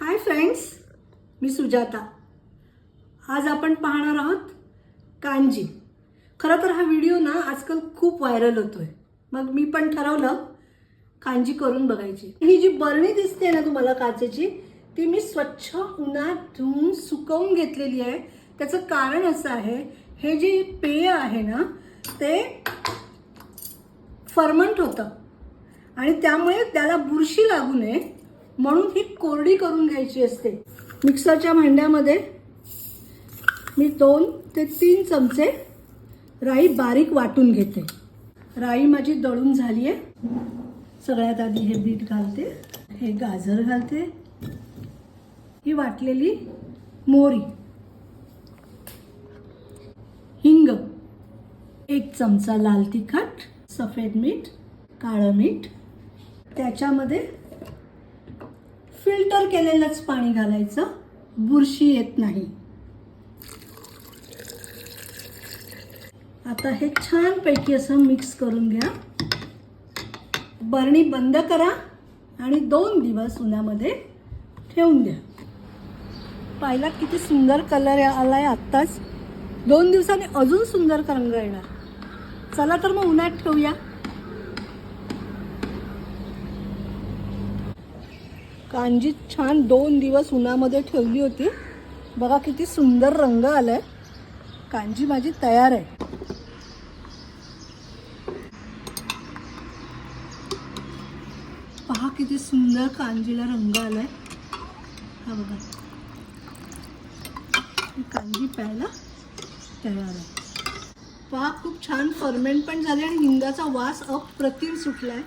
Hi friends, मी सुजाता। आज आपण पाहणार आहोत कांजी। खरं तर हा व्हिडिओ ना आजकाल खूप व्हायरल होतोय, मग मी पण ठरवलं कांजी करून बघायची। ही जी बरणी दिसते ना तुम्हाला काचेची, ती मी स्वच्छ उन्हात धुवून सुकवून घेतलेली आहे। त्याचं कारण असं आहे, हे जे पेय आहे ना ते फर्मंट होतं आणि त्यामुळे त्याला बुरशी लागू नये म्हणून ही कोरडी करून घ्यायची असते। मिक्सरच्या भांड्यामध्ये मी 2 ते 3 चमचे राई बारीक वाटून घेते। राई माझी दळून झाली आहे। सगळ्यात आधी हे बीट घालते, हे गाजर घालते, ही वाटलेली मोहरी, हिंग, 1 चमचा लाल तिखट, सफेद मीठ, काळं मीठ, त्याच्यामध्ये फिल्टर केलेलंच पाणी घालायचं, बुरशी येत नाही। आता हे छानपैकी असं मिक्स करून घ्या। बरणी बंद करा आणि 2 दिवस उन्हामध्ये ठेवून द्या। पाहिला किती सुंदर कलर आलाय आत्ताच। 2 दिवसांनी अजून सुंदर रंग येणार। चला तर मग उन्हात ठेवूया। कांजी छान 2 दिवस उन्हामध्ये ठेवली होती, बघा किती सुंदर रंग आलाय। कांजी माझी तयार आहे। पहा किती सुंदर कांजीला रंग आलाय। हा बघा, कांजी प्यायला तयार आहे। पहा खूप छान फर्मेंट पण झाले आणि हिंगाचा वास अप्रतिम सुटलाय।